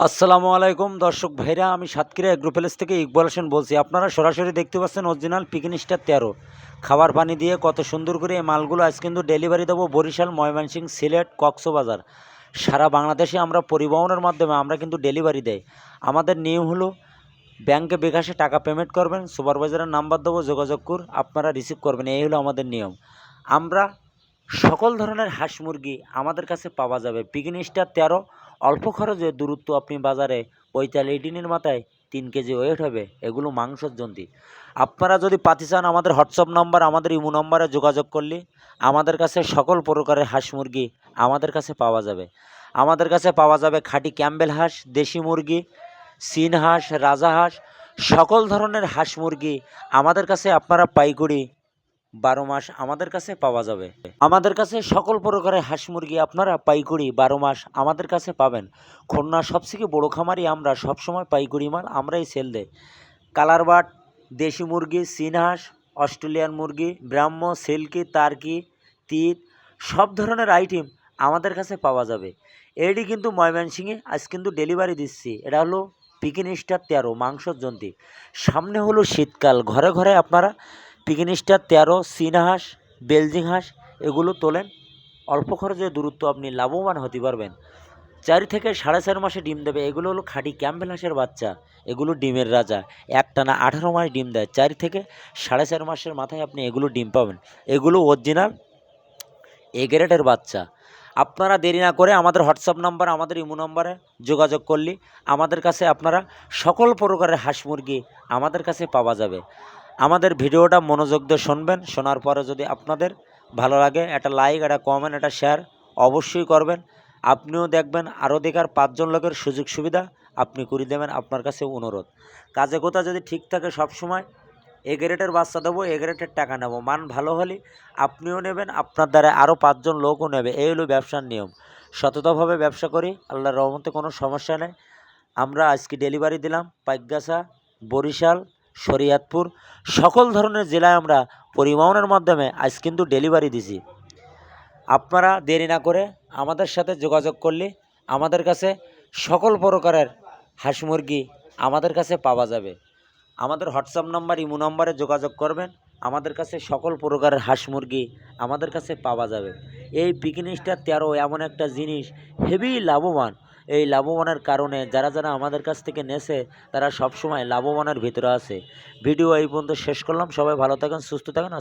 আসসালামু আলাইকুম দর্শক ভাইরা, আমি সাতক্ষীরা এগ্রো প্যালেস থেকে ইকবাল হোসেন বলছি। আপনারা সরাসরি দেখতে পাচ্ছেন অরিজিনাল পিকন স্টার 13 খাবার পানি দিয়ে কত সুন্দর করে এই মালগুলো আজ কিন্তু ডেলিভারি দেবো বরিশাল, ময়মনসিংহ, সিলেট, কক্সবাজার, সারা বাংলাদেশে আমরা পরিবহনের মাধ্যমে আমরা কিন্তু ডেলিভারি দেয়। আমাদের নিয়ম হলো ব্যাংকে বিকাশে টাকা পেমেন্ট করবেন, সুপারভাইজারের নাম্বার দেবো, যোগাযোগ করে আপনারা রিসিভ করবেন। এই হলো আমাদের নিয়ম। আমরা সকল ধরনের হাঁস মুরগি আমাদের কাছে পাওয়া যাবে। পিকন স্টার 13 অল্প খরচে দূরত্ব আপনি বাজারে 45 দিনের মাথায় 3 কেজি ওয়েট হবে। এগুলো মাংসের জন্তি। আপনারা যদি পাতি চান আমাদের হোয়াটসঅ্যাপ নাম্বার, আমাদের ইমো নাম্বারে যোগাযোগ করলে আমাদের কাছে সকল প্রকারের হাঁস মুরগি আমাদের কাছে পাওয়া যাবে। আমাদের কাছে পাওয়া যাবে খাঁটি ক্যাম্বেল হাঁস, দেশি মুরগি, চীন হাঁস, রাজা হাঁস, সকল ধরনের হাঁস মুরগি আমাদের কাছে আপনারা পাইকারি 12 মাস আমাদের কাছে পাওয়া যাবে। আমাদের কাছে সকল প্রকারের হাঁস মুরগি আপনারা পাইকারি 12 মাস আমাদের কাছে পাবেন। খুলনার সবথেকে বড় খামারি আমরা, সবসময় পাইকারি মাল আমরাই সেল দেই। কালার বাট, দেশি মুরগি, চীন হাঁস, অস্ট্রেলিয়ান মুরগি, ব্রাহ্ম, সিল্কি, তার্কি, তিত, সব ধরনের আইটেম আমাদের কাছে পাওয়া যাবে। এটি কিন্তু ময়মনসিংহে আজ কিন্তু ডেলিভারি দিচ্ছি। এটা হলো পিকন স্টার 13 মাংসর জন্তি। সামনে হলো শীতকাল, ঘরে ঘরে আপনারা পিকন স্টার 13, চীন হাঁস, বেলজিং হাঁস এগুলো তোলেন। অল্প খরচে দূরত্ব আপনি লাভবান হতে পারবেন। 4 থেকে 4.5 মাসে ডিম দেবে। এগুলো হলো খাঁটি ক্যাম্বেল হাঁসের বাচ্চা। এগুলো ডিমের রাজা। একটানা 18 মাস ডিম দেয়। 4 থেকে 4.5 মাসের মাথায় আপনি এগুলো ডিম পাবেন। এগুলো অরিজিনাল এ গ্রেডের বাচ্চা। আপনারা দেরি না করে আমাদের হোয়াটসঅ্যাপ নাম্বার, আমাদের ইমো নাম্বারে যোগাযোগ করলে আমাদের কাছে আপনারা সকল প্রকারের হাঁস মুরগি আমাদের কাছে পাওয়া যাবে। আমাদের ভিডিওটা মনোযোগ দিয়ে শুনবেন। শোনার পরে যদি আপনাদের ভালো লাগে, একটা লাইক, একটা কমেন্ট, একটা শেয়ার অবশ্যই করবেন। আপনিও দেখবেন, আরও দেখার 5 জন লোকের সুযোগ সুবিধা আপনি করে দেবেন। আপনার কাছে অনুরোধ, কাজে কথা যদি ঠিক থাকে সবসময় এ গ্রেডের বাচ্চা দেবো, এ গ্রেডের টাকা নেবো। মান ভালো হলে আপনিও নেবেন, আপনার দ্বারা আরও 5 জন লোকও নেবে। এই হলো ব্যবসার নিয়ম। সততাভাবে ব্যবসা করি, আল্লাহর রহমতে কোনো সমস্যা নেই। আমরা আজকে ডেলিভারি দিলাম পাইকগাছা, বরিশাল, শরীয়তপুর, সকল ধরনের জেলায় আমরা পরিবহনের মাধ্যমে আজ কিন্তু ডেলিভারি দিছি। আপনারা দেরি না করে আমাদের সাথে যোগাযোগ করলে আমাদের কাছে সকল প্রকারের হাঁস মুরগি আমাদের কাছে পাওয়া যাবে। আমাদের হোয়াটসঅ্যাপ নাম্বার, ইমো নাম্বারে যোগাযোগ করবেন। আমাদের কাছে সকল প্রকারের হাঁস মুরগি আমাদের কাছে পাওয়া যাবে। এই পিকন স্টার 13 এমন একটা জিনিস, হেভি লাভবান। এই লাভবানের কারণে যারা যারা আমাদের কাছ থেকে নেছে তারা সবসময় লাভবানের ভিতরে আছে। ভিডিও এই পর্যন্ত শেষ করলাম। সবাই ভালো থাকেন, সুস্থ থাকেন।